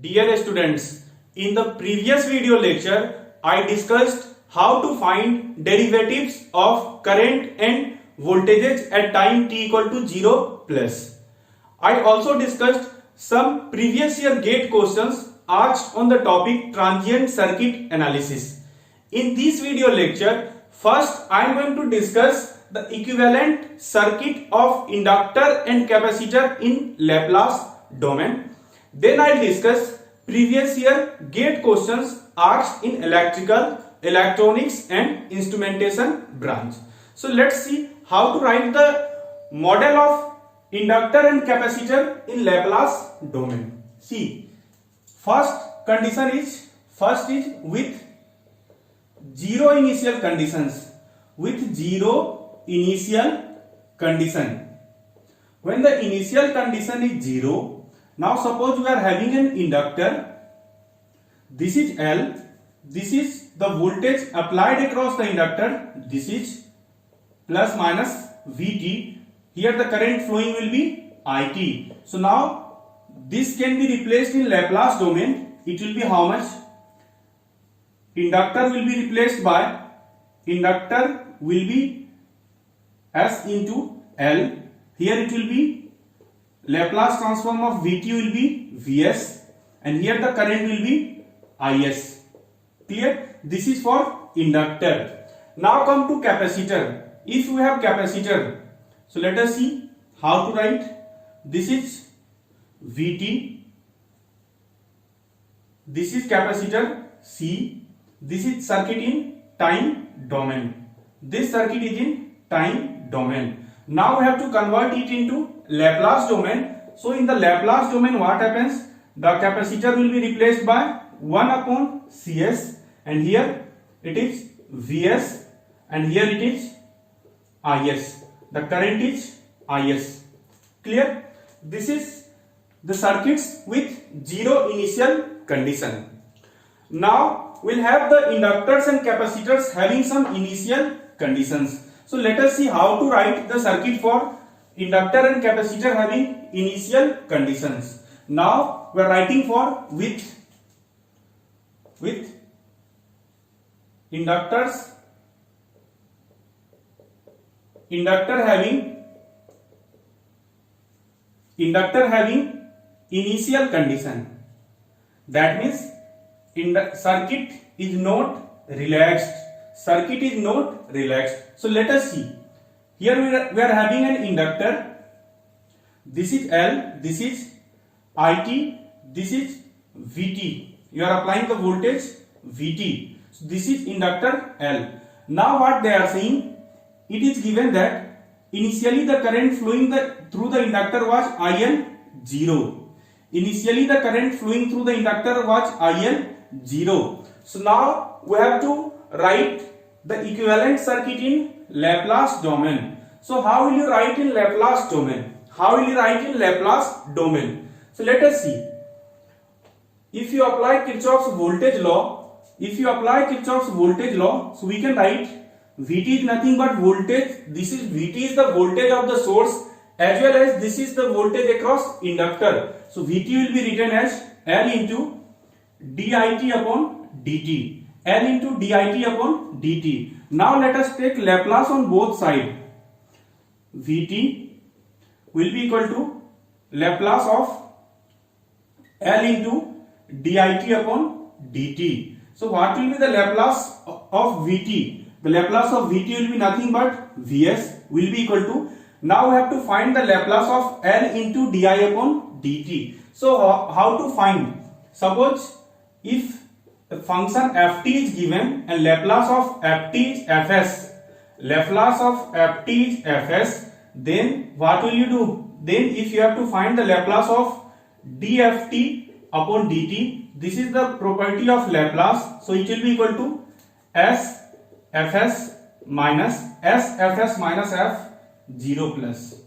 Dear students, in the previous video lecture, I discussed how to find derivatives of current and voltages at time t equal to 0 plus. I also discussed some previous year GATE questions asked on the topic transient circuit analysis. In this video lecture, first I am going to discuss the equivalent circuit of inductor and capacitor in Laplace domain. Then I will discuss previous year GATE questions asked in electrical, electronics and instrumentation branch. So let's see how to write the model of inductor and capacitor in Laplace domain. See, first is with zero initial conditions. With zero initial condition. When the initial condition is 0, now suppose we are having an inductor. This is L. This is the voltage applied across the inductor. This is plus minus Vt. Here the current flowing will be It. So now this can be replaced in Laplace domain. It will be how much? Inductor will be replaced by S into L. Here it will be Laplace transform of Vt will be Vs, and here the current will be Is. Clear? This is for inductor. Now come to capacitor. If we have capacitor, so let us see how to write. This is Vt. This is capacitor C. This is circuit in time domain. This circuit is in time domain. Now we have to convert it into Laplace domain. So in the Laplace domain, what happens? The capacitor will be replaced by 1 upon Cs, and here it is Vs, and here it is Is. The current is Is. Clear? This is the circuits with zero initial condition. Now we'll have the inductors and capacitors having some initial conditions. So let us see how to write the circuit for inductor and capacitor having initial conditions. Now we are writing for with inductors, inductor having initial condition. That means circuit is not relaxed. Circuit is not relaxed. So let us see. Here we are having an inductor. This is L. This is It. This is Vt. You are applying the voltage Vt. So this is inductor L. Now what they are saying? It is given that initially the current flowing through the inductor was IL0. Initially the current flowing through the inductor was IL0. So now we have to write the equivalent circuit in Laplace domain. So how will you write in Laplace domain? How will you write in Laplace domain? So let us see. If you apply Kirchhoff's voltage law, so we can write Vt is nothing but voltage. This is Vt is the voltage of the source, as well as this is the voltage across inductor. So Vt will be written as L into dit upon dt. L into dit upon dt. Now let us take Laplace on both sides. Vt will be equal to Laplace of L into dit upon dt. So what will be the Laplace of Vt? The Laplace of Vt will be nothing but Vs will be equal to. Now we have to find the Laplace of L into di upon dt. So how to find? Suppose if the function ft is given and Laplace of ft is fs. Laplace of ft is fs. Then what will you do? Then if you have to find the Laplace of dft upon dt, this is the property of Laplace. So it will be equal to sfs minus f0 plus.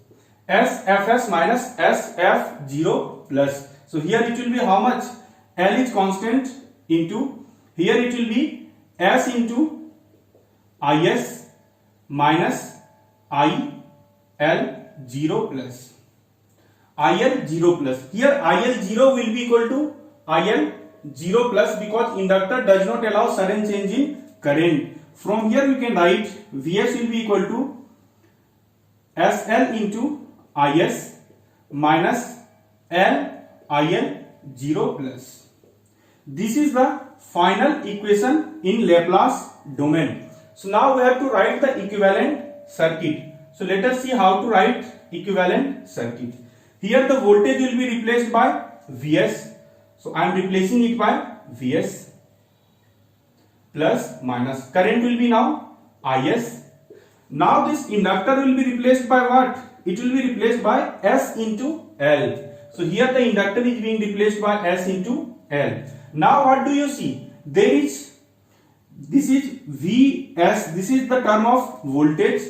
sfs minus sf0 plus. So here it will be how much? L is constant into, here it will be s into is minus IL0 plus. IL0 plus. Here IL0 will be equal to IL 0 plus, because inductor does not allow sudden change in current. From here we can write Vs will be equal to SL into Is minus L IL 0 plus. This is the final equation in Laplace domain. So now we have to write the equivalent circuit. So let us see how to write equivalent circuit. Here the voltage will be replaced by Vs. So I am replacing it by Vs plus minus. Current will be now Is. Now this inductor will be replaced by what? It will be replaced by S into L. So here the inductor is being replaced by S into L. Now what do you see? This is Vs. This is the term of voltage.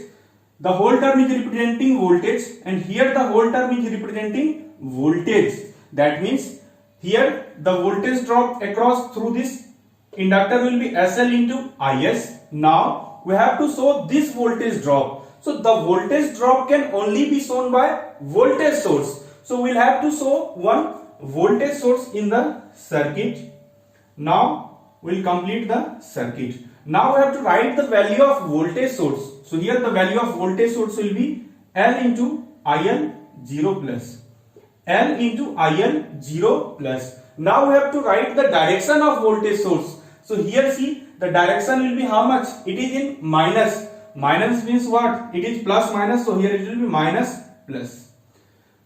The whole term is representing voltage, and here the whole term is representing voltage. That means here the voltage drop across through this inductor will be SL into Is. Now we have to show this voltage drop. So the voltage drop can only be shown by voltage source. So we'll have to show one voltage source in the circuit. Now we'll complete the circuit. Now we have to write the value of voltage source. So here the value of voltage source will be L into IL 0 plus. L into IL 0 plus. Now we have to write the direction of voltage source. So here see, the direction will be how much? It is in minus. Minus means what? It is plus minus. So here it will be minus plus.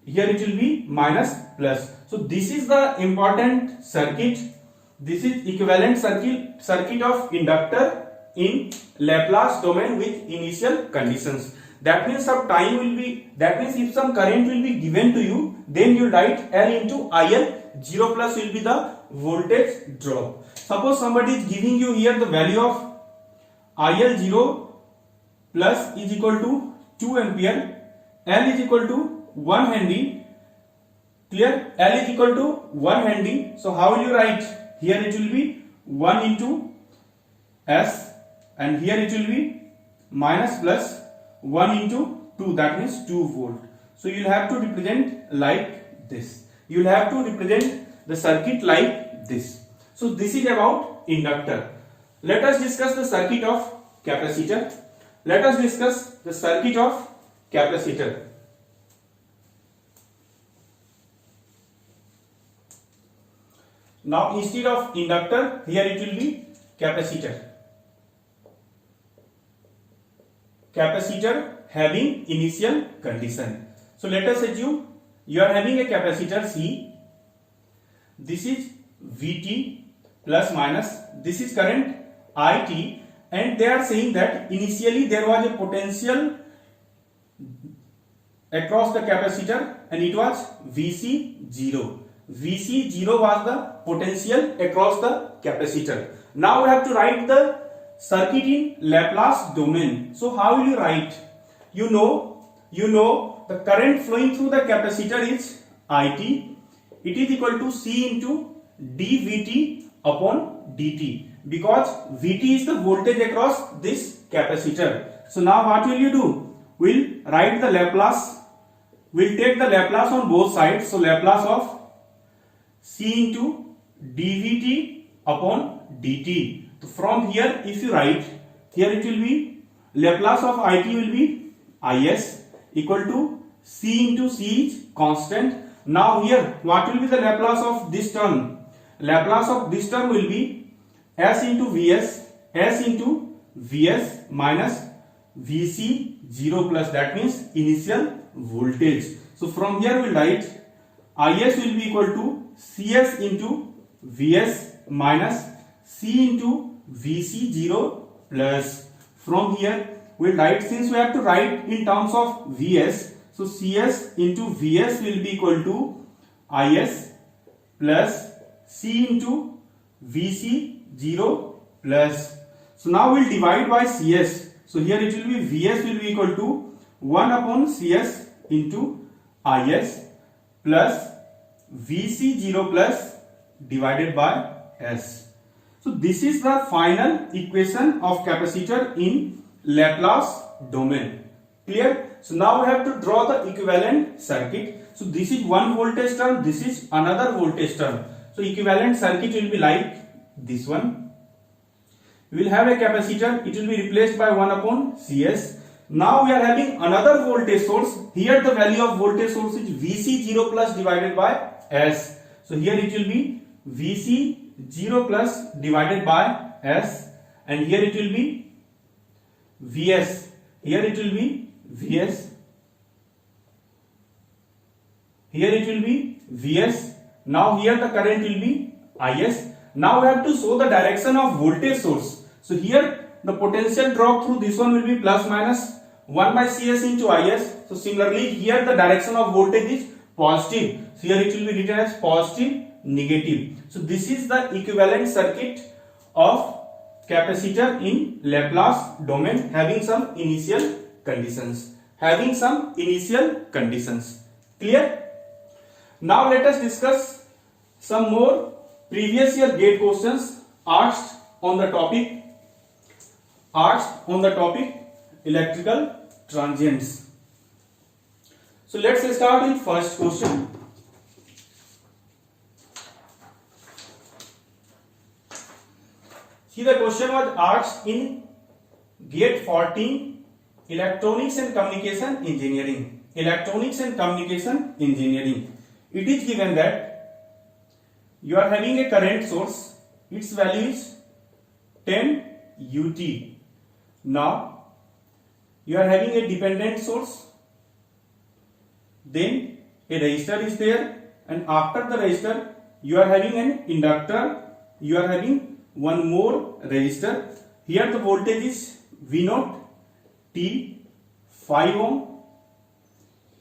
Here it will be minus plus. So this is the important circuit. This is equivalent circuit of inductor in Laplace domain with initial conditions. That means some time will be, that means if some current will be given to you, then you write L into IL 0 plus will be the voltage drop. Suppose somebody is giving you here the value of IL 0 plus is equal to 2 ampere, L is equal to 1 Henry. Clear? L is equal to 1 Henry. So how will you write? Here it will be 1 into S, and here it will be minus plus 1 into 2, that means 2 volt. So you will have to represent like this. You will have to represent the circuit like this. So this is about inductor. Let us discuss the circuit of capacitor. Let us discuss the circuit of capacitor. Now instead of inductor, here it will be capacitor. Capacitor having initial condition. So let us assume you are having a capacitor C. This is Vt plus minus. This is current It, and they are saying that initially there was a potential across the capacitor and it was Vc0. Vc0 was the potential across the capacitor. Now we have to write the circuit in Laplace domain. So how will you write? You know the current flowing through the capacitor is It. It is equal to C into dVt upon dt, because Vt is the voltage across this capacitor. So now what will you do? We'll write the Laplace. We'll take the Laplace on both sides. So Laplace of C into dVt upon dt. So from here, if you write, here it will be Laplace of It will be Is equal to C into C is constant. Now here, what will be the Laplace of this term? Laplace of this term will be S into Vs minus Vc0 plus, that means initial voltage. So from here we write Is will be equal to Cs into Vs minus C into Vc0 plus. From here we write, since we have to write in terms of Vs, so Cs into Vs will be equal to Is plus C into Vc0 plus. So now we'll divide by Cs. So here it will be Vs will be equal to 1 upon Cs into Is plus Vc0 plus divided by S. So this is the final equation of capacitor in Laplace domain. Clear? So now we have to draw the equivalent circuit. So this is one voltage term, this is another voltage term. So equivalent circuit will be like this one. We will have a capacitor, it will be replaced by 1 upon Cs. Now we are having another voltage source. Here the value of voltage source is Vc0 plus divided by S. So here it will be Vc0 plus divided by S, and here it will be Vs. Here it will be Vs. Here it will be Vs. Now here the current will be Is. Now we have to show the direction of voltage source. So here the potential drop through this one will be plus minus 1 by Cs into Is. So similarly here the direction of voltage is positive. So here it will be written as positive, negative. So this is the equivalent circuit of capacitor in Laplace domain having some initial conditions. Clear? Now let us discuss some more previous year gate questions asked on the topic electrical transients. So let's start with first question. See, the question was asked in gate 14 electronics and communication engineering. It is given that you are having a current source, its value is 10 ut. Now you are having a dependent source, then a resistor is there, and after the resistor you are having an inductor, you are having one more resistor. Here the voltage is V0 T 5 ohm,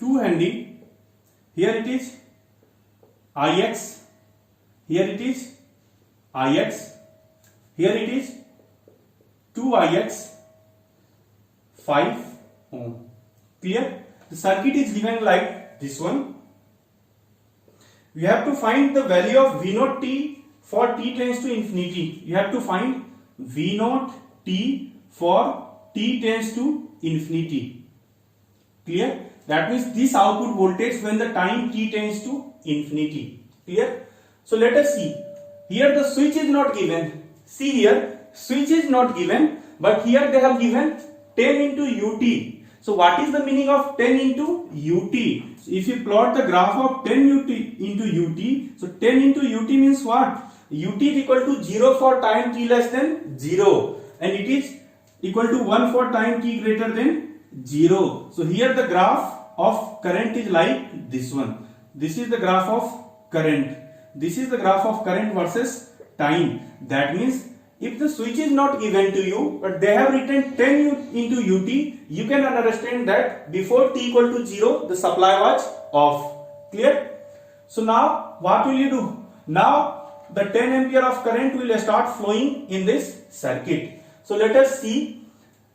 2 handy. Here it is Ix, here it is Ix, here it is 2Ix, 5 ohm. Clear? The circuit is given like this one. We have to find the value of V0 T for t tends to infinity. You have to find V0 T for t tends to infinity. Clear? That means this output voltage when the time t tends to infinity. Clear? So let us see. Here the switch is not given. See here, switch is not given, but here they have given 10 into ut. So what is the meaning of 10 into ut? So if you plot the graph of 10 into ut, so 10 into ut means what? Ut is equal to 0 for time t less than 0, and it is equal to 1 for time t greater than 0. So here the graph of current is like this one. This is the graph of current. This is the graph of current versus time. That means if the switch is not given to you, but they have written 10 into ut, you can understand that before t equal to 0, the supply was off. Clear? So now what will you do? Now the 10 ampere of current will start flowing in this circuit. So let us see.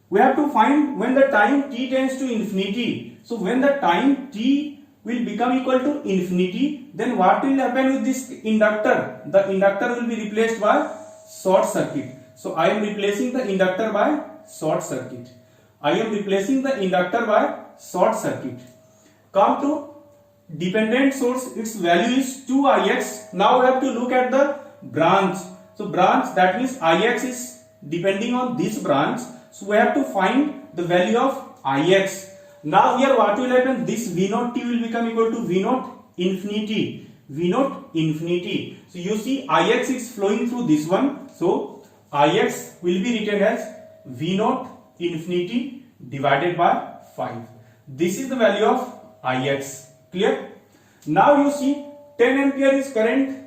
We have to find when the time t tends to infinity. So when the time t will become equal to infinity, then what will happen with this inductor? The inductor will be replaced by short circuit. So I am replacing the inductor by short circuit. Come to dependent source, its value is 2Ix. Now we have to look at the branch. So branch, that means Ix is depending on this branch. So we have to find the value of Ix. Now here what will happen? This V0 T will become equal to V0 infinity. So you see Ix is flowing through this one. So Ix will be written as V0 infinity divided by 5. This is the value of Ix. Clear? Now you see 10 ampere is current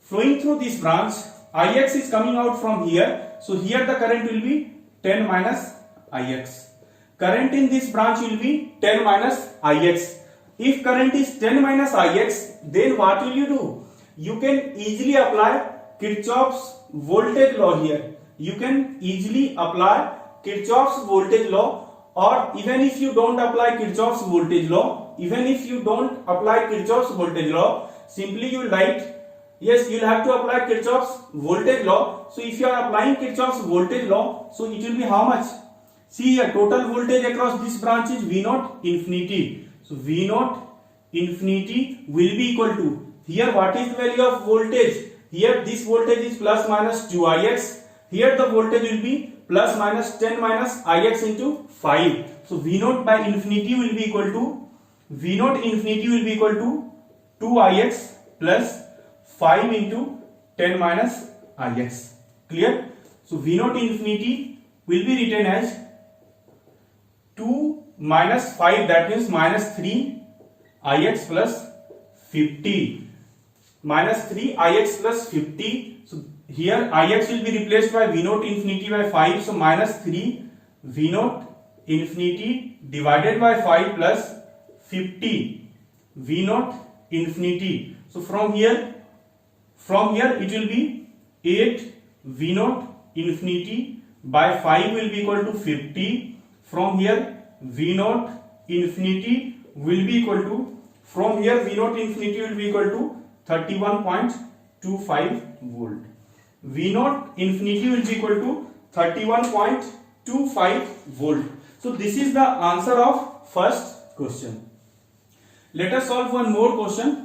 flowing through this branch. Ix is coming out from here. So here the current will be 10 minus Ix. Current in this branch will be 10 minus Ix. If current is 10 minus Ix, then what will you do? You can easily apply Kirchhoff's voltage law here. You can easily apply Kirchhoff's voltage law, or even if you don't apply Kirchhoff's voltage law, simply you write, yes, you'll have to apply Kirchhoff's voltage law. So if you are applying Kirchhoff's voltage law, so it will be how much? See here, total voltage across this branch is V0 infinity. So V0 infinity will be equal to here what is the value of voltage? Here this voltage is plus minus 2ix. Here the voltage will be plus minus 10 minus ix into 5. So V naught by infinity will be equal to 2ix plus 5 into 10 minus ix. Clear? So V naught infinity will be written as 2 minus 5, that means minus 3 ix plus 50. Minus 3 ix plus 50. So here ix will be replaced by V naught infinity by 5. So minus 3 V naught infinity divided by 5 plus 50 V naught infinity. So from here it will be 8 V naught infinity by 5 will be equal to 50. From here V naught infinity will be equal to, from here V naught infinity will be equal to 31.25 volt. V naught infinity will be equal to 31.25 volt. So this is the answer of first question. Let us solve one more question.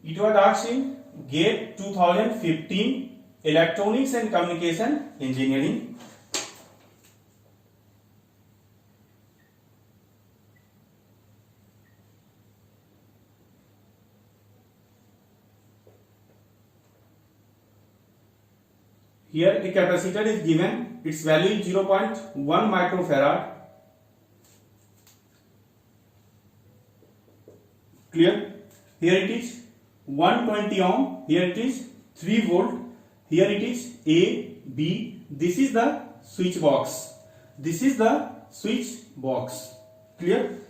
It was asked in GATE 2015 Electronics and Communication Engineering. Here a capacitor is given, its value is 0.1 microfarad. Clear? Here it is 120 ohm, here it is 3 volt, here it is A, B, this is the switch box. This is the switch box. Clear?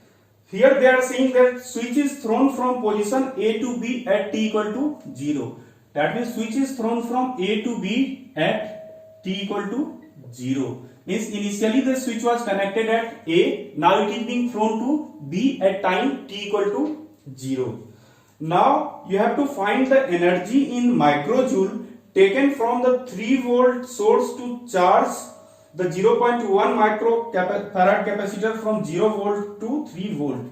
Here they are saying that switch is thrown from position A to B at t equal to 0. That means switch is thrown from A to B at t equal to 0. Means initially the switch was connected at A, now it is being thrown to B at time t equal to 0. Now you have to find the energy in microjoule taken from the 3 volt source to charge the 0.1 microfarad capacitor from 0 volt to 3 volt.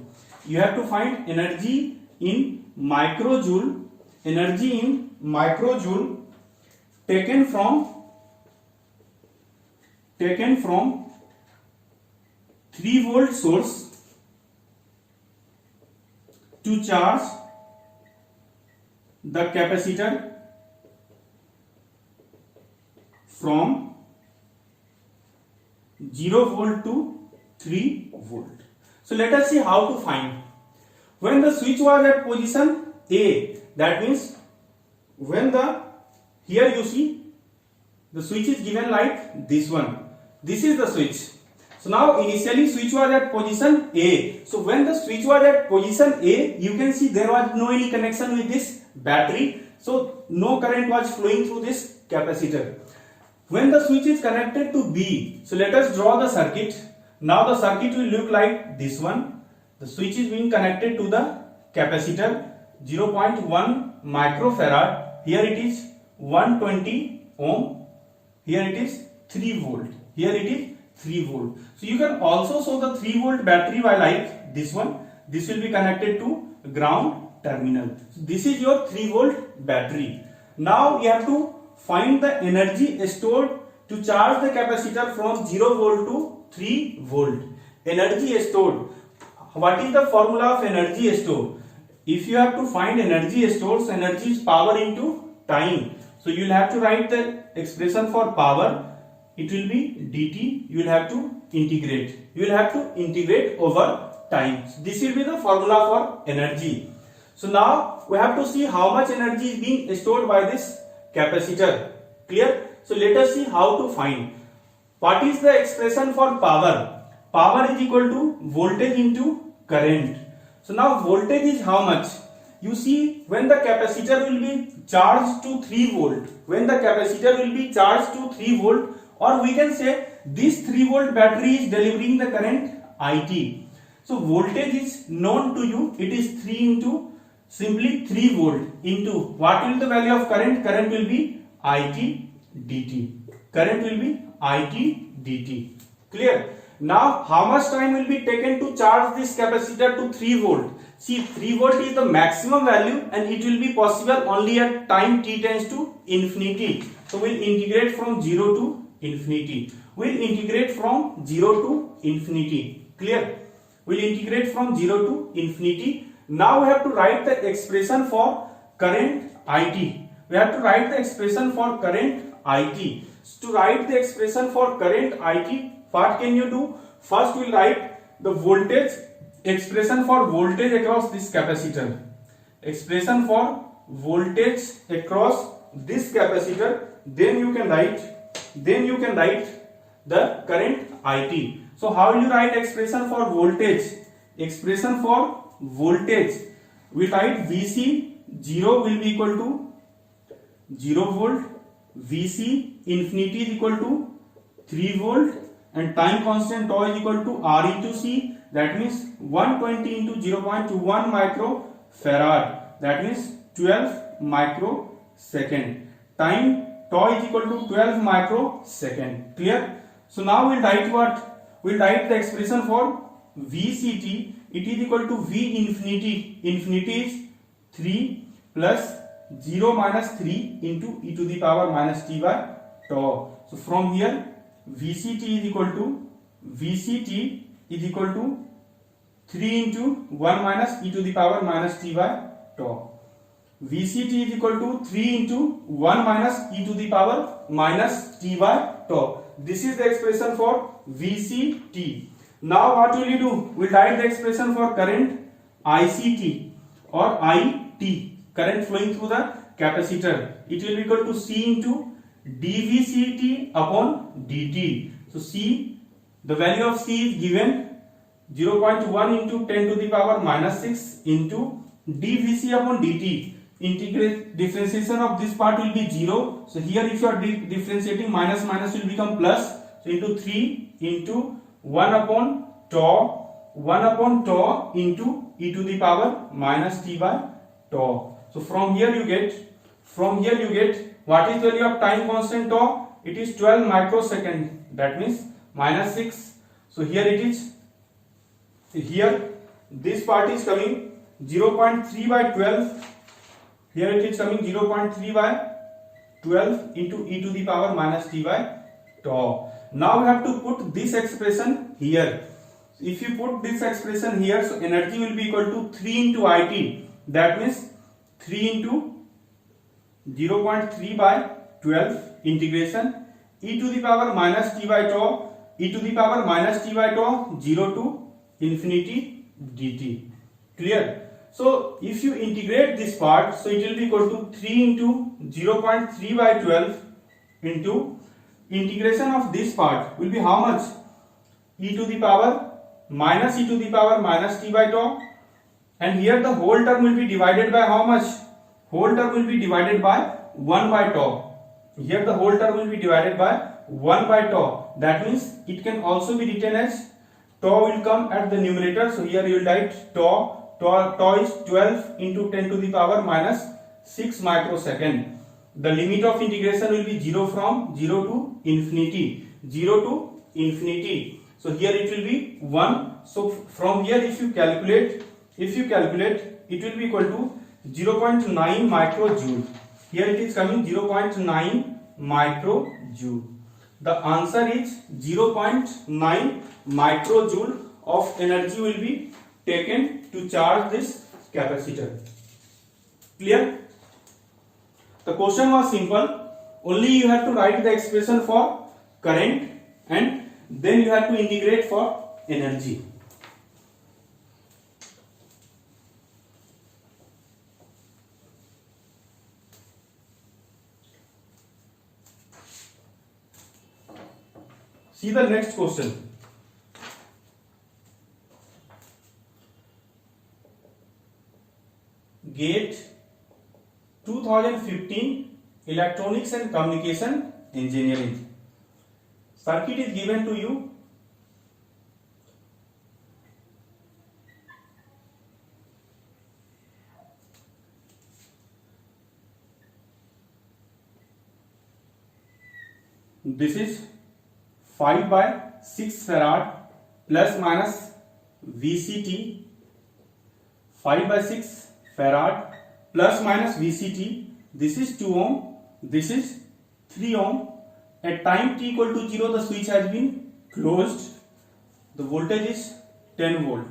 You have to find energy in microjoule, taken from 3 volt source to charge the capacitor from 0 volt to 3 volt. So let us see how to find. When the switch was at position A, that means when here you see the switch is given like this one. This is the switch. So now initially switch was at position A. So when the switch was at position A, you can see there was no any connection with this battery. So no current was flowing through this capacitor. When the switch is connected to B, so let us draw the circuit. Now the circuit will look like this one. The switch is being connected to the capacitor 0.1 microfarad. Here it is 120 ohm. Here it is 3 volt. Here it is 3 volt. So you can also show the 3 volt battery by like this one. This will be connected to ground terminal. So this is your 3 volt battery. Now you have to find the energy stored to charge the capacitor from 0 volt to 3 volt. Energy stored. What is the formula of energy stored? If you have to find energy stored, so energy is power into time. So you will have to write the expression for power. It will be dt. You will have to integrate. You will have to integrate over time. So this will be the formula for energy. So now we have to see how much energy is being stored by this capacitor. Clear? So let us see how to find. What is the expression for power? Power is equal to voltage into current. So now voltage is how much? You see, when the capacitor will be charged to 3 volt, when the capacitor will be charged to 3 volt, or we can say this 3 volt battery is delivering the current IT. So voltage is known to you, it is 3 into simply 3 volt into what will the value of current? Current will be IT dt. Current will be IT dt. Clear? Now how much time will be taken to charge this capacitor to 3 volt? See, 3 volt is the maximum value and it will be possible only at time t tends to infinity. So we'll integrate from 0 to infinity. We'll integrate from 0 to infinity. Clear? We'll integrate from 0 to infinity. Now we have to write the expression for current IT. We have to write the expression for current IT. So to write the expression for current IT, what can you do? First we'll write the voltage expression for voltage across this capacitor. Expression for voltage across this capacitor. Then you can write the current IT. So how will you write expression for voltage? Expression for voltage, we write VC 0 will be equal to 0 volt, VC infinity is equal to 3 volt, and time constant tau is equal to R into C, that means 120 into 0.21 microfarad, that means 12 microsecond. Time tau is equal to 12 microsecond. Clear? So now we'll write what? We'll write the expression for VCT. It is equal to V infinity. Infinity is 3 plus 0 minus 3 into e to the power minus t by tau. So from here VCT is equal to 3 into 1 minus e to the power minus t by tau. VCT is equal to 3 into 1 minus e to the power minus t by tau. This is the expression for VCT. Now what will you do? We write the expression for current ICT or IT, current flowing through the capacitor. It will be equal to C into dVCT upon dt. So C, the value of C is given 0.1 into 10 to the power minus 6 into dVC upon dt. Integrate differentiation of this part will be 0. So here if you are differentiating, minus will become plus. So into 3 into 1 upon tau into e to the power minus t by tau. So from here you get what is the value of time constant tau? It is 12 microsecond, that means minus 6. So here it is, here this part is coming 0.3 by 12. Here it is coming 0.3 by 12 into e to the power minus t by tau. Now we have to put this expression here. If you put this expression here, so energy will be equal to 3 into IT. That means 3 into 0.3 by 12 integration e to the power minus t by tau, e to the power minus t by tau 0 to infinity dt. Clear? So if you integrate this part, so it will be equal to 3 into 0.3 by 12 into integration of this part will be how much? E to the power minus t by tau, and here the whole term will be divided by how much? Whole term will be divided by 1 by tau. Here the whole term will be divided by 1 by tau. That means it can also be written as tau will come at the numerator. So here you will write tau is 12 into 10 to the power minus 6 microsecond. The limit of integration will be 0 from 0 to infinity. 0 to infinity. So here it will be 1. So from here if you calculate, it will be equal to 0.9 microjoule. Here it is coming 0.9 microjoule. The answer is 0.9 microjoule of energy will be taken to charge this capacitor. Clear? The question was simple. Only you have to write the expression for current and then you have to integrate for energy. See the next question. GATE 2015 Electronics and Communication Engineering. Circuit is given to you. this is 5 by 6 farad plus minus VCT, 5 by 6 farad plus minus VCT, this is 2 ohm, this is 3 ohm. At time t equal to 0 the switch has been closed, the voltage is 10 volt.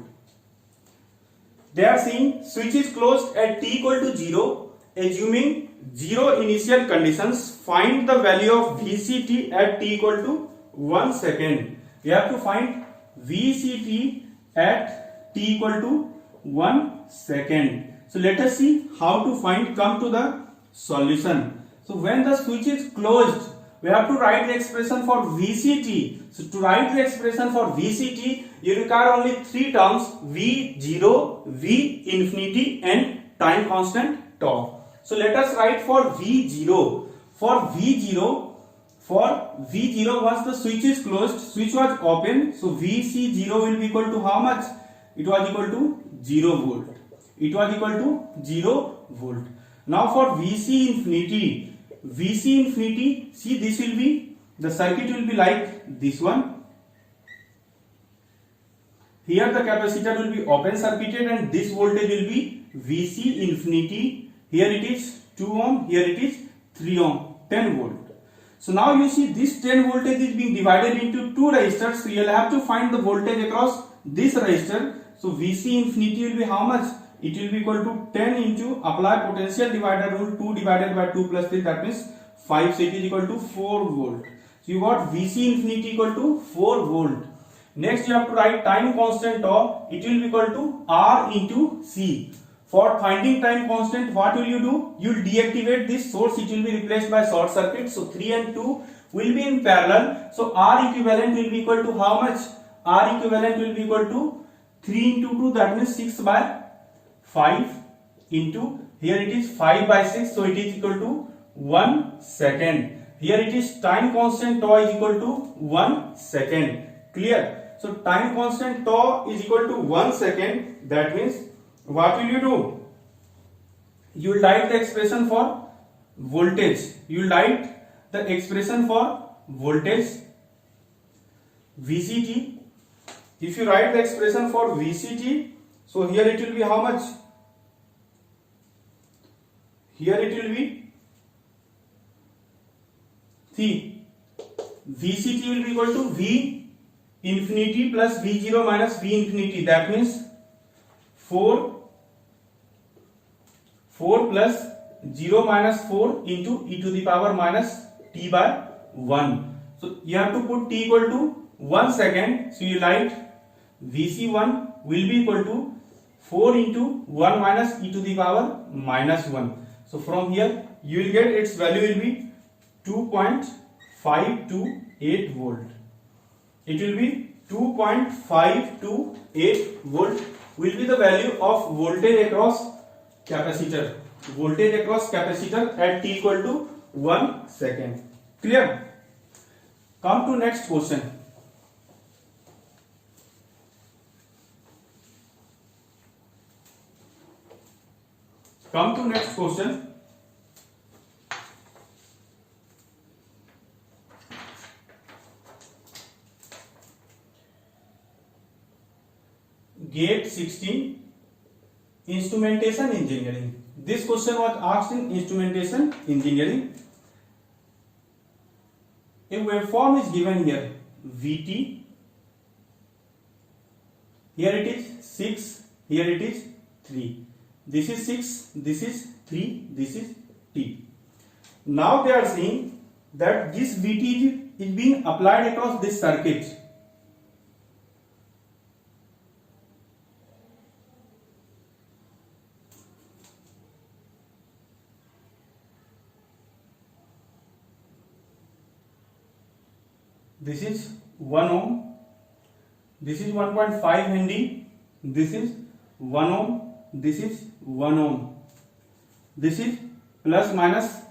They are saying switch is closed at t equal to 0, assuming 0 initial conditions, find the value of VCT at t equal to 1 second. We have to find VCT at t equal to 1 second. So let us see how to find, come to the solution. So when the switch is closed, we have to write the expression for VCT. So to write the expression for VCT, you require only three terms: V0, V infinity and time constant tau. So let us write for V0. For V0, once the switch is closed, switch was open, so VC0 will be equal to how much? It was equal to 0 volt. It was equal to 0 volt. Now for VC infinity, see, this will be, the circuit will be like this one. Here the capacitor will be open circuited and this voltage will be VC infinity. Here it is 2 ohm, here it is 3 ohm, 10 volt. So now you see this 10 voltage is being divided into two resistors. So you will have to find the voltage across this resistor. So VC infinity will be how much? It will be equal to 10 into apply potential divider rule, 2 divided by 2 plus 3, that means 5, so it is equal to 4 volt. So you got VC infinity equal to 4 volt. Next you have to write time constant tau, it will be equal to R into C. For finding time constant, what will you do? You will deactivate this source, it will be replaced by short circuit. So 3 and 2 will be in parallel. So R equivalent will be equal to how much? R equivalent will be equal to 3 into 2, that means 6 by 5 into, here it is 5 by 6, so it is equal to 1 second. Here it is time constant tau is equal to 1 second. Clear? So time constant tau is equal to 1 second. That means what will you do? You will write the expression for voltage. You will write the expression for voltage VCT. If you write the expression for VCT, so here it will be how much? Here it will be VCT will be equal to V infinity plus V0 minus V infinity. That means 4 plus 0 minus 4 into e to the power minus t by 1. So you have to put t equal to 1 second. So you write VC1 will be equal to 4 into 1 minus e to the power minus 1. So from here you will get its value will be 2.528 volt. It will be 2.528 volt will be the value of voltage across capacitor. Voltage across capacitor at t equal to 1 second. Clear? Come to next question. Come to next question. Gate 16, instrumentation engineering. This question was asked in instrumentation engineering. A waveform is given here, Vt. Here it is 6, here it is 3. This is 6, this is 3, this is t. Now they are saying that this Vt is being applied across this circuit. This is 1 ohm, this is 1.5 Henry, this is 1 ohm, this is 1 ohm, this is plus minus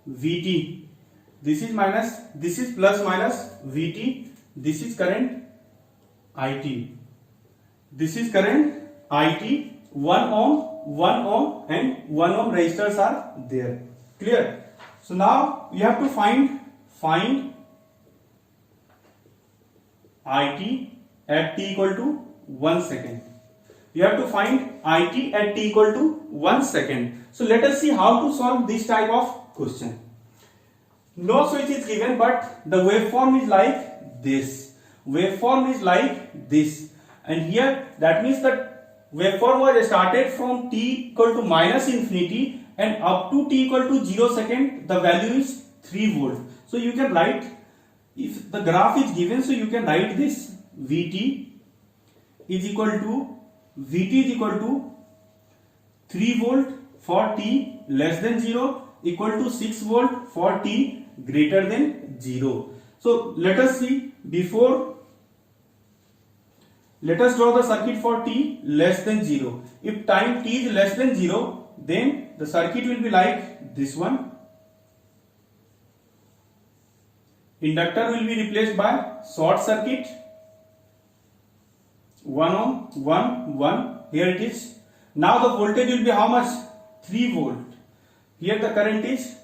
Vt, this is minus, this is plus minus Vt, this is current It, this is current It, 1 ohm and 1 ohm resistors are there. Clear? So now you have to find IT at t equal to 1 second. You have to find IT at t equal to 1 second. So let us see how to solve this type of question. No switch is given, but the waveform is like this. Waveform is like this. And here that means that waveform was started from t equal to minus infinity and up to t equal to 0 second, the value is 3 volt. So you can write, if the graph is given, so you can write this Vt is equal to 3 volt for t less than 0, equal to 6 volt for t greater than 0. So let us see, let us draw the circuit for t less than 0. If time t is less than 0, then the circuit will be like this one. Inductor will be replaced by short circuit. 1 ohm, 1, 1. Here it is. Now the voltage will be how much? 3 volt. Here the current is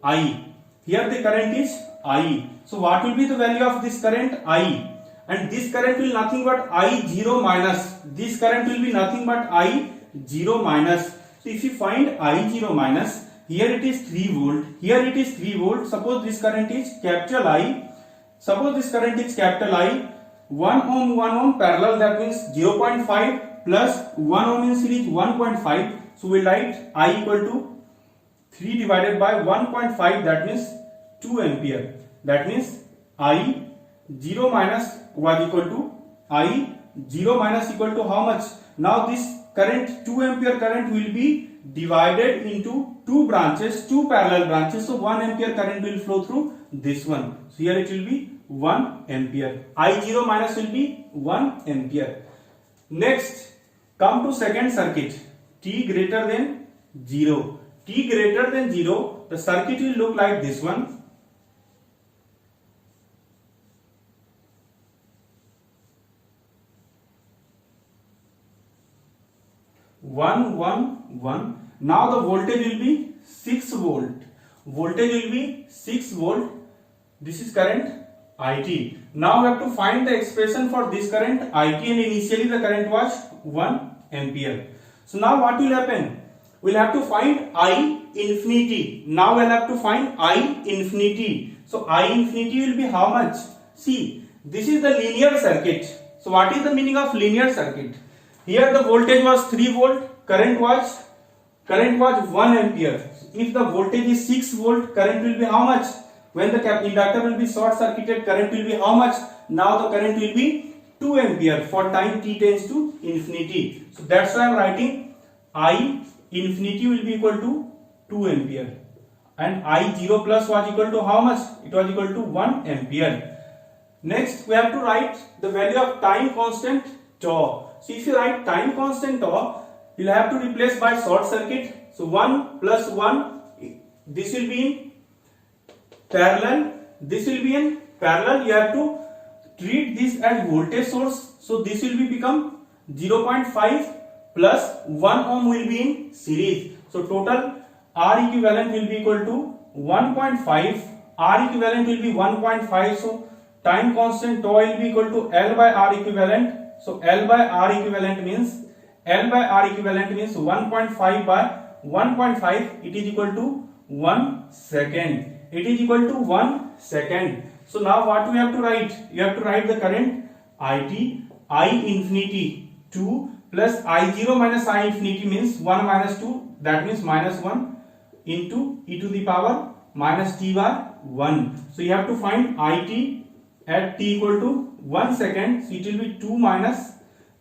I. Here the current is I. So what will be the value of this current? I. And this current will nothing but I0 minus. This current will be nothing but I0 minus. So if you find I0 minus, here it is 3 volt. Here it is 3 volt. Suppose this current is capital I. Suppose this current is capital I. 1 ohm parallel, that means 0.5 plus 1 ohm in series 1.5. So we write I equal to 3 divided by 1.5, that means 2 ampere. That means I 0 minus was equal to I 0 minus equal to how much? Now this current 2 ampere current will be divided into two branches, two parallel branches. So 1 ampere current will flow through this one. So here it will be 1 ampere. I0 minus will be 1 ampere. Next, come to second circuit. T greater than 0. T greater than 0, the circuit will look like this one. 1, 1, 1. Now the voltage will be 6 volt. Voltage will be 6 volt. This is current IT. Now we have to find the expression for this current IT, and initially the current was 1 ampere. So now what will happen? We'll have to find I infinity. Now we'll have to find I infinity. So I infinity will be how much? See, this is the linear circuit. So what is the meaning of linear circuit? Here the voltage was 3 volt, current was 1 ampere. If the voltage is 6 volt, current will be how much? When the inductor will be short circuited, current will be how much? Now the current will be 2 ampere for time t tends to infinity. So that's why I am writing I infinity will be equal to 2 ampere. And I0 plus was equal to how much? It was equal to 1 ampere. Next we have to write the value of time constant tau. So if you write time constant tau, you will have to replace by short circuit. So 1 plus 1, this will be in parallel, this will be in parallel. You have to treat this as voltage source. So this will be become 0.5 plus 1 ohm will be in series. So total R equivalent will be equal to 1.5. R equivalent will be 1.5. So time constant tau will be equal to L by R equivalent. So L by R equivalent means 1.5 by 1.5. It is equal to 1 second. It is equal to 1 second. So now what we have to write? You have to write the current IT, I infinity 2 plus I0 minus I infinity means 1 minus 2, that means minus 1 into e to the power minus t by 1. So you have to find IT at t equal to 1 second. So it will be 2 minus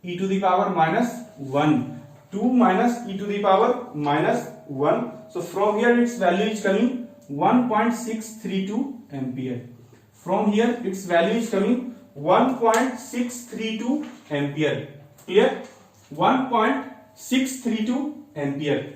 e to the power minus 1. 2 minus e to the power minus 1. So from here its value is coming 1.632 ampere. From here its value is coming 1.632 ampere. Clear? 1.632 ampere.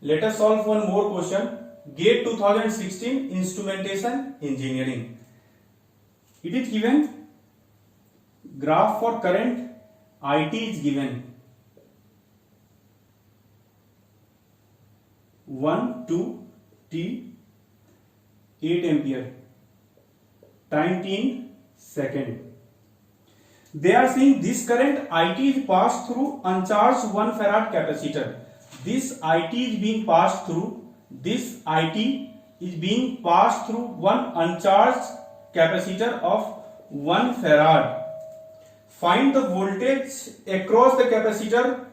Let us solve one more question. GATE 2016 Instrumentation Engineering. It is given graph for current IT is given 1 to T 8 ampere, time t in second. They are saying this current IT is passed through uncharged 1 farad capacitor. This IT is being passed through. This IT is being passed through one uncharged capacitor of 1 farad. Find the voltage across the capacitor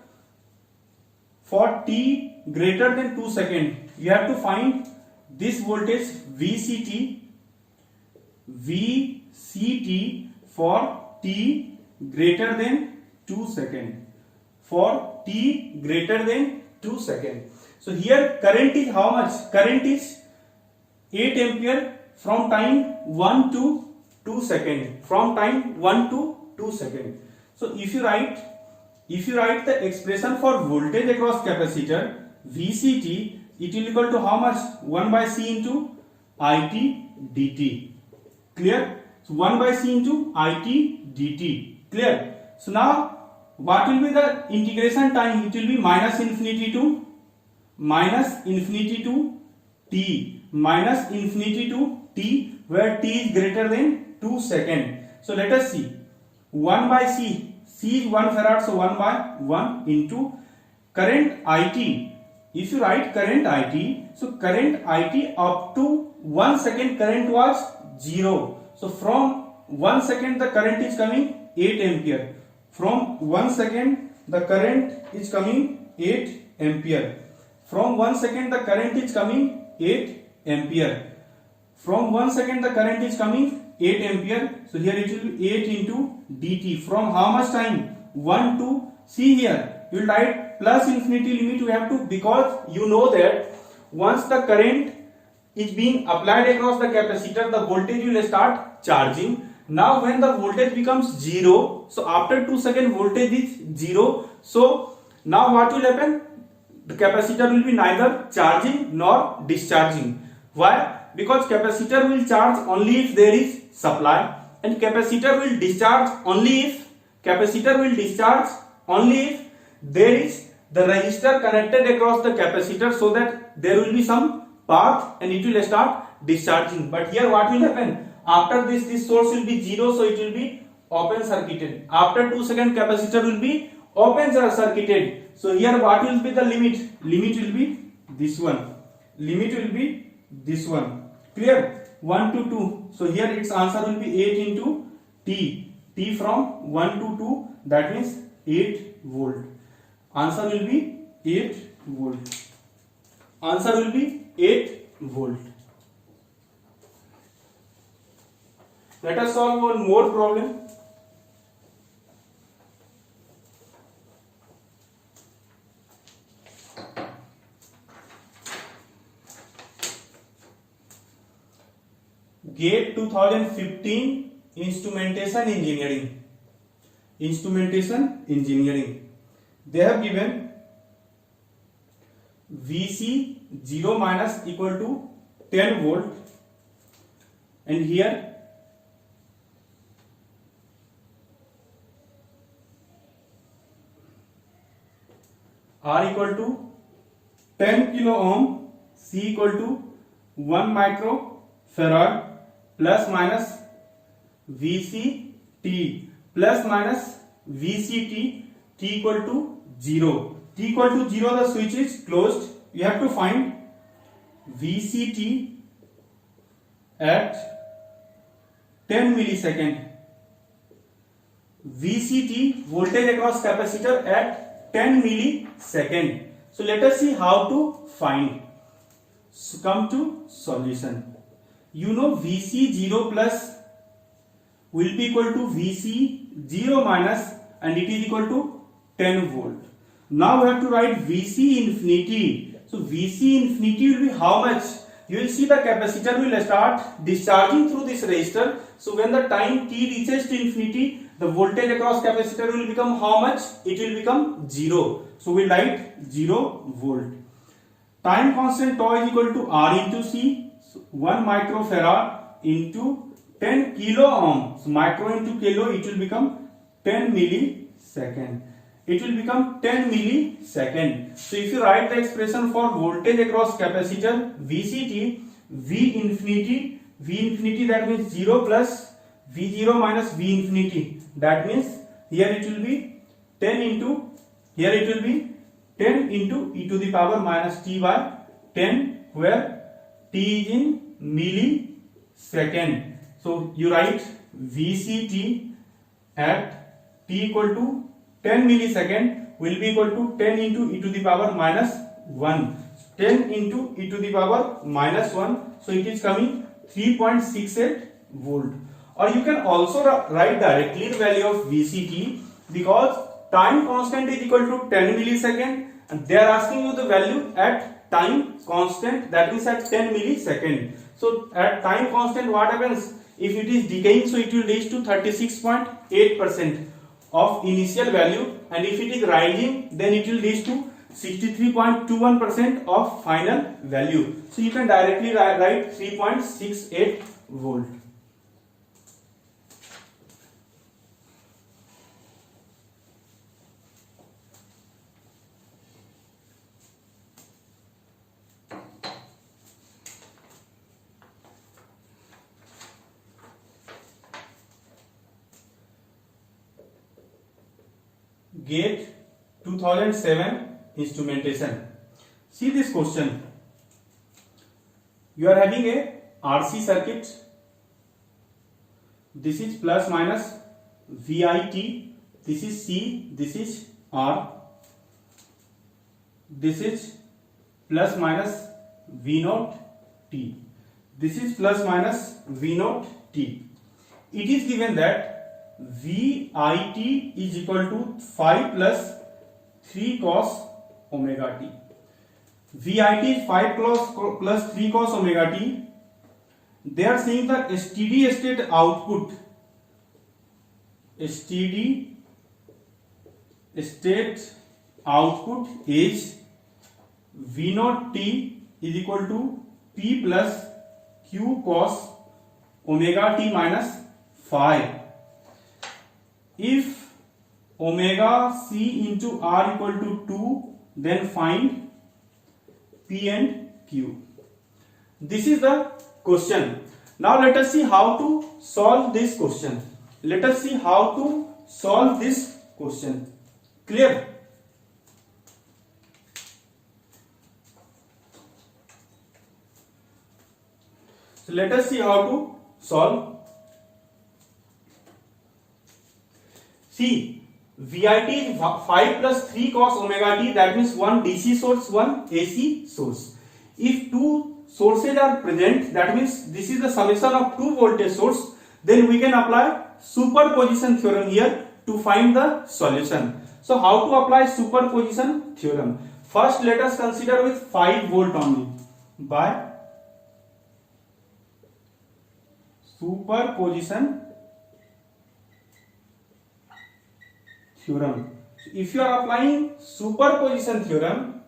for t greater than 2 seconds. You have to find this voltage VCT for t greater than 2 seconds. For t greater than 2 seconds. So here current is how much? Current is 8 ampere from time 1 to 2 seconds. From time 1 to 2 seconds. So if you write the expression for voltage across capacitor VCT, it will equal to how much? 1 by C into IT dt. Clear? So 1 by C into IT dt. Clear? So now what will be the integration time? It will be minus infinity to t, minus infinity to t, where t is greater than 2 seconds. So let us see. 1 by C is 1 farad, so 1 by 1 into current IT. If you write current IT, so current IT up to 1 second current was 0. So from 1 second the current is coming 8 ampere. From 1 second the current is coming 8 ampere. From 1 second the current is coming 8 ampere. From 1 second the current is coming 8 ampere. So here it will be 8 into dt. From how much time? 1 to, see here, you will write plus infinity limit you have to, because you know that once the current is being applied across the capacitor, the voltage will start charging. Now when the voltage becomes 0, so after 2 seconds voltage is 0. So now what will happen? The capacitor will be neither charging nor discharging. Why? Because capacitor will charge only if there is supply, and capacitor will discharge only if there is the resistor connected across the capacitor, so that there will be some path and it will start discharging. But here what will happen? After this source will be 0, so it will be open circuited. After 2 seconds capacitor will be open circuited. So here what will be the limit? Limit will be this one. Limit will be this one. Clear? 1 to 2. So here its answer will be 8 into t. T from 1 to 2, that means 8 volt. Answer will be 8 volt. Answer will be 8 volt. Let us solve one more problem. GATE 2015 Instrumentation Engineering. They have given VC 0 minus equal to 10 volt, and here R equal to 10 kilo ohm, C equal to 1 microfarad, plus minus VCT plus minus VCT, t equal to 0. T equal to 0, the switch is closed. You have to find VCT at 10 millisecond. VCT, voltage across capacitor, at 10 millisecond. So let us see how to find. So come to solution. You know VC 0 plus will be equal to VC 0 minus, and it is equal to 10 volt. Now we have to write VC infinity. So VC infinity will be how much? You will see the capacitor will start discharging through this resistor. So when the time t reaches to infinity, the voltage across capacitor will become how much? It will become 0. So we write 0 volt. time constant tau is equal to R into C. So 1 microfarad into 10 kilo ohm. So micro into kilo, it will become 10 millisecond. It will become 10 millisecond. So if you write the expression for voltage across capacitor VCT, V infinity that means 0 plus V0 minus V infinity. That means here it will be 10 into, here it will be 10 into e to the power minus t by 10, where t is in millisecond. So you write VCT at t equal to 10 millisecond will be equal to 10 into e to the power minus 1. 10 into e to the power minus 1. So it is coming 3.68 volt. Or you can also write directly the value of VCT, because time constant is equal to 10 millisecond and they are asking you the value at time constant, that means at 10 millisecond. So at time constant what happens? If it is decaying, so it will reach to 36.8% of initial value, and if it is rising, then it will reach to 63.21% of final value. So you can directly write 3.68 volt. GATE 2007 instrumentation. See this question. You are having a RC circuit. This is plus minus VIT. This is C. This is R. This is plus minus V naught T. This is plus minus V naught T. It is given that VIT is equal to 5 plus 3 cos omega t. VIT is 5 plus 3 cos omega t. They are saying the steady state output. Steady state output is V naught t is equal to P plus Q cos omega t minus 5. If omega c into r equal to 2, then find P and Q. This is the question. Now let us see how to solve this question. Let us see how to solve this question. Clear? So let us see how to solve. See, VIT is 5 plus 3 cos omega t, that means one DC source, one AC source. If two sources are present, that means this is the summation of two voltage source, then we can apply superposition theorem here to find the solution. So how to apply superposition theorem? First let us consider with 5 volt only by superposition theorem. So if you are applying superposition theorem,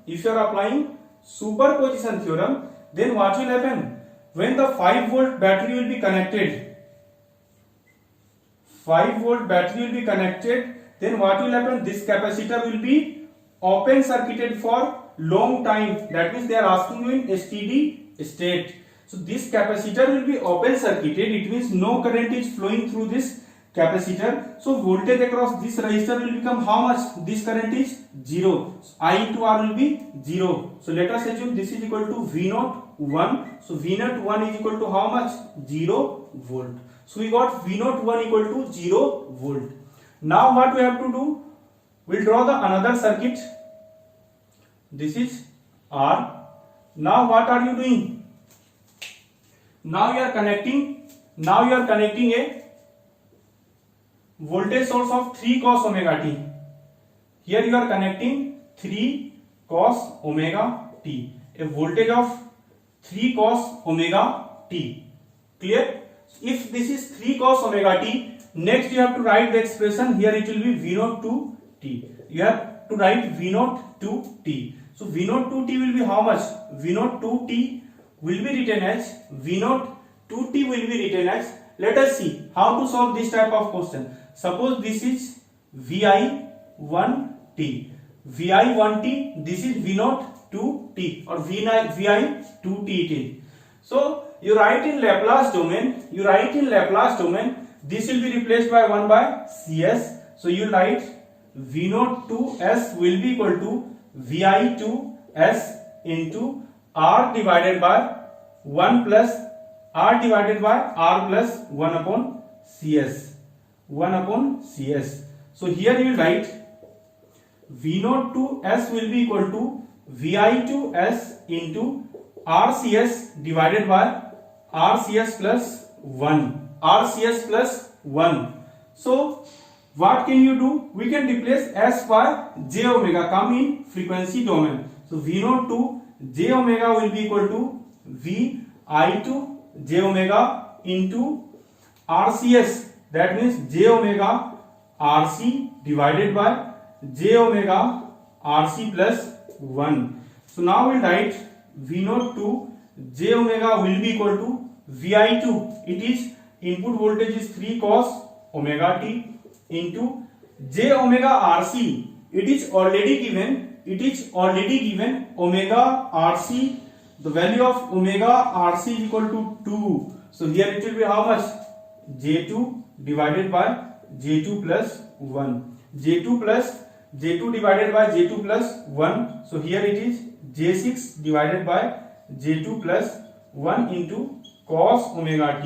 then what will happen? When the 5 volt battery will be connected, then what will happen? This capacitor will be open circuited for long time. That means they are asking you in steady state. So this capacitor will be open circuited. It means no current is flowing through this capacitor. So voltage across this resistor will become how much? This current is 0. So I into R will be 0. So let us assume this is equal to V naught 1. So V naught 1 is equal to how much? 0 volt. So we got V naught 1 equal to 0 volt. Now what we have to do? We'll draw the another circuit. This is R. Now what are you doing? Now you are connecting a voltage source of 3 cos omega t. Here you are connecting 3 cos omega t. A voltage of 3 cos omega t. Clear? If this is 3 cos omega t, next you have to write the expression. Here it will be V naught to t. You have to write V naught to t. So V naught 2t will be how much? V naught 2t will be written as V naught 2t will be written as. Let us see how to solve this type of question. Suppose this is Vi 1t, Vi 1t, this is V naught 2t or Vi 2t it is. So you write in Laplace domain, this will be replaced by 1 by Cs. So you write V naught 2s will be equal to Vi 2s into R divided by 1 plus R divided by R plus 1 upon Cs. 1 upon Cs. So here you write V naught 2s will be equal to Vi 2s into RCS divided by RCS plus 1. RCS plus 1. So what can you do? We can replace S by j omega, come in frequency domain. So V naught 2 j omega will be equal to Vi2 j omega into RCS, that means j omega RC divided by j omega RC plus 1. So now we'll write V naught 2 j omega will be equal to Vi2, it is input voltage is 3 cos omega t into j omega RC, it is already given omega RC, the value of omega RC is equal to 2. So here it will be how much? J2 divided by J2 plus 1. J2 divided by J2 plus 1. So here it is J6 divided by J2 plus 1 into cos omega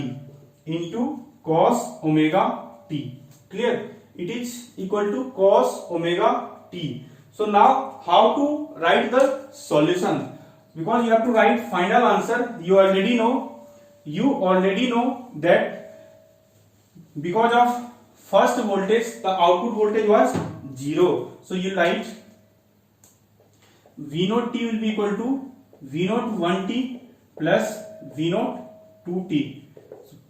t. Clear? It is equal to cos omega t. So now how to write the solution? Because you have to write final answer. You already know that because of first voltage the output voltage was 0. So you write V naught t will be equal to V naught 1t plus V naught 2t.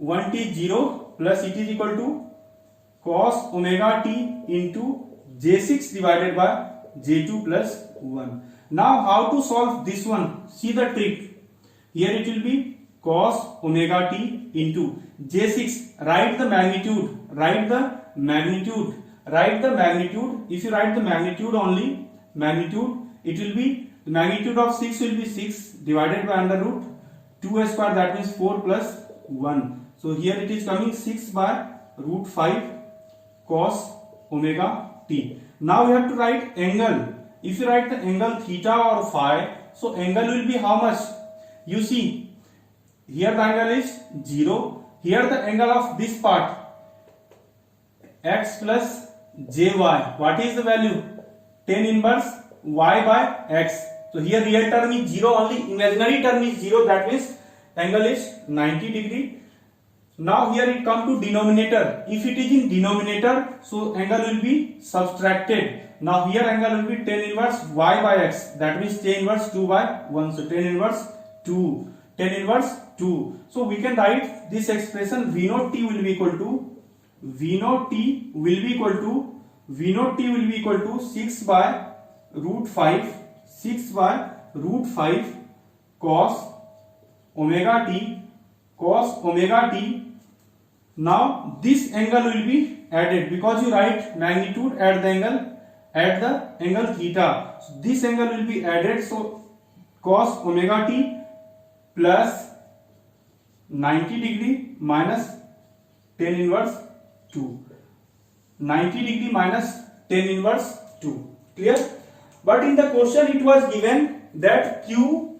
1t is 0 plus it is equal to cos omega t into J6 divided by J2 plus 1. Now how to solve this one? See the trick. Here it will be cos omega t into J6. Write the magnitude. If you write the magnitude only, it will be, the magnitude of 6 will be 6 divided by under root 2 square, that means 4 plus 1. So here it is coming 6 by root 5 cos omega t. Now we have to write angle. If you write the angle theta or phi, so angle will be how much? You see, here the angle is 0. Here the angle of this part, x plus jy. What is the value? Tan inverse y by x. So here real term is 0 only, imaginary term is 0, that means angle is 90 degree. Now here it come to denominator. If it is in denominator, so angle will be subtracted. Now here angle will be tan inverse y by x, that means tan inverse 2 by 1. So tan inverse 2. So we can write this expression V naught t will be equal to 6 by root 5 cos omega t. Now this angle will be added because you write magnitude at the angle theta. So this angle will be added. So cos omega t plus 90 degree minus tan inverse 2. 90 degree minus tan inverse 2. Clear? But in the question it was given that q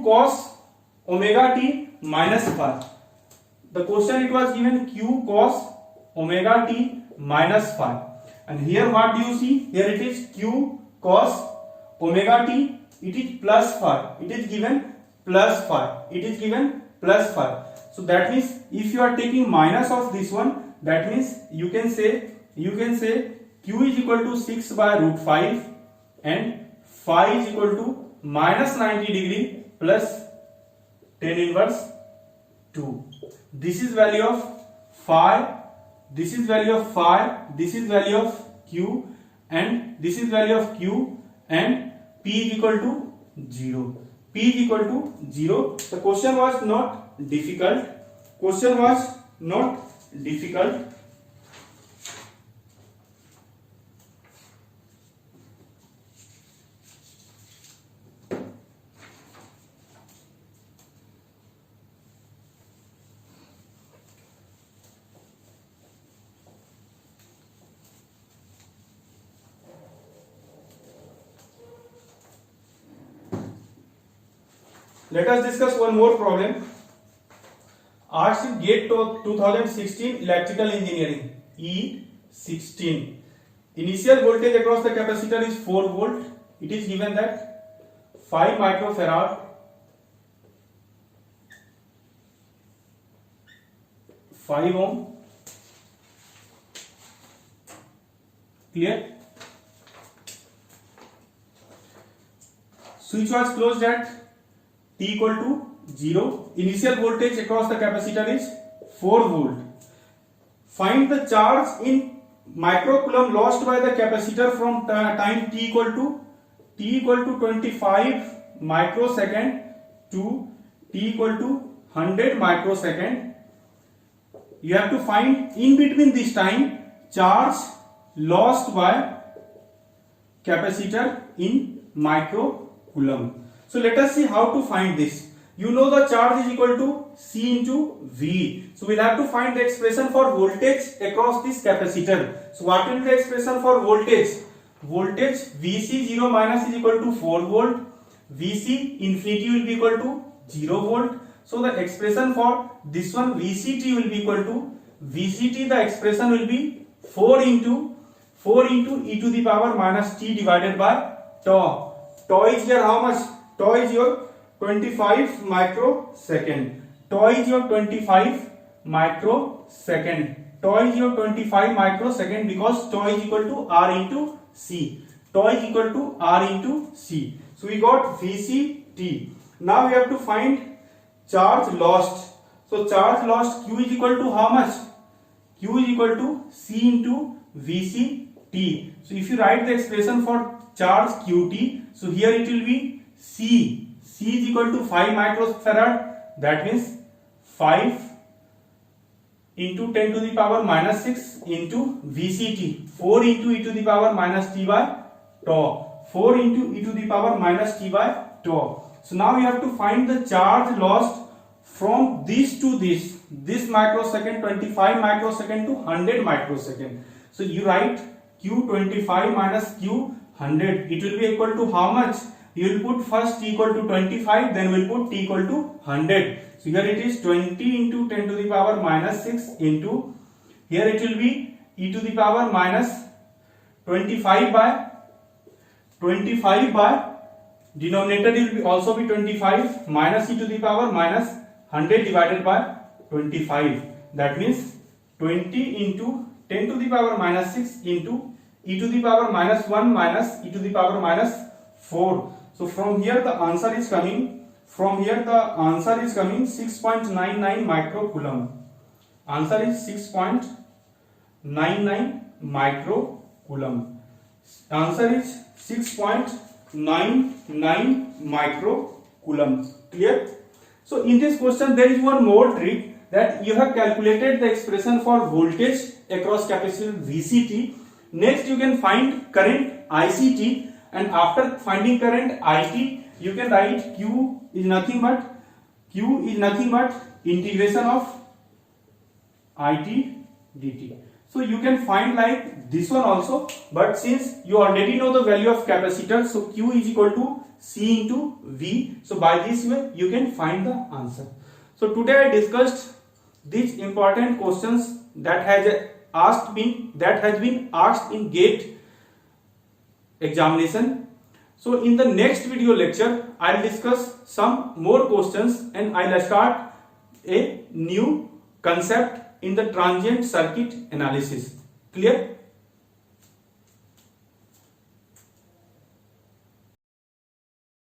cos omega t minus phi. The question it was given q cos omega t minus phi. And here what do you see? Here it is q cos omega t. It is plus phi. It is given plus phi. So that means if you are taking minus of this one, that means you can say q is equal to 6 by root 5 and phi is equal to minus 90 degree plus tan inverse 2. This is value of phi, this is value of phi, this is value of q, and this is value of q, and P is equal to 0. P is equal to 0. The question was not difficult. Question was not difficult. Let us discuss one more problem. Asked in GATE 2016 Electrical Engineering E16. Initial voltage across the capacitor is 4 volt. It is given that 5 microfarad, 5 ohm. Clear? Switch was closed at T equal to 0. Initial voltage across the capacitor is 4 volt. Find the charge in microcoulomb lost by the capacitor from time t equal to 25 microsecond to t equal to 100 microsecond. You have to find in between this time charge lost by capacitor in microcoulomb. So let us see how to find this. You know the charge is equal to C into V. So we'll have to find the expression for voltage across this capacitor. So what will be the expression for voltage? Voltage VC 0 minus is equal to 4 volt. VC infinity will be equal to 0 volt. So the expression for this one VCT will be equal to VCT. The expression will be 4 into e to the power minus t divided by tau. Tau is here how much? Tau is your 25 microsecond. Tau is your 25 microsecond. Tau is your 25 microsecond because tau is equal to R into C. Tau is equal to R into C. So we got VCT. Now we have to find charge lost. So charge lost Q is equal to how much? Q is equal to C into VCT. So if you write the expression for charge QT, so here it will be C is equal to 5 microfarad. That means 5 into 10 to the power minus 6 into VCT. 4 into e to the power minus t by tau. 4 into e to the power minus t by tau. So now you have to find the charge lost from this to this microsecond, 25 microsecond to 100 microsecond. So you write Q25 minus Q100. It will be equal to how much? You will put first t equal to 25, then we'll put t equal to 100. So here it is 20 into 10 to the power minus 6 into, here it will be e to the power minus 25 by denominator will be also be 25 minus e to the power minus 100 divided by 25. That means 20 into 10 to the power minus 6 into e to the power minus 1 minus e to the power minus 4. So from here the answer is coming. From here the answer is coming 6.99 microcoulomb. Answer is 6.99 microcoulomb. Answer is 6.99 microcoulomb. Clear? So in this question there is one more trick, that you have calculated the expression for voltage across capacitor VCT. Next you can find current ICT, and after finding current IT you can write Q is nothing but integration of IT dt. So you can find like this one also, but since you already know the value of capacitor, so Q is equal to C into V. So by this way you can find the answer. So today I discussed these important questions that has been asked in GATE examination. So in the next video lecture I'll discuss some more questions, and I'll start a new concept in the transient circuit analysis. Clear?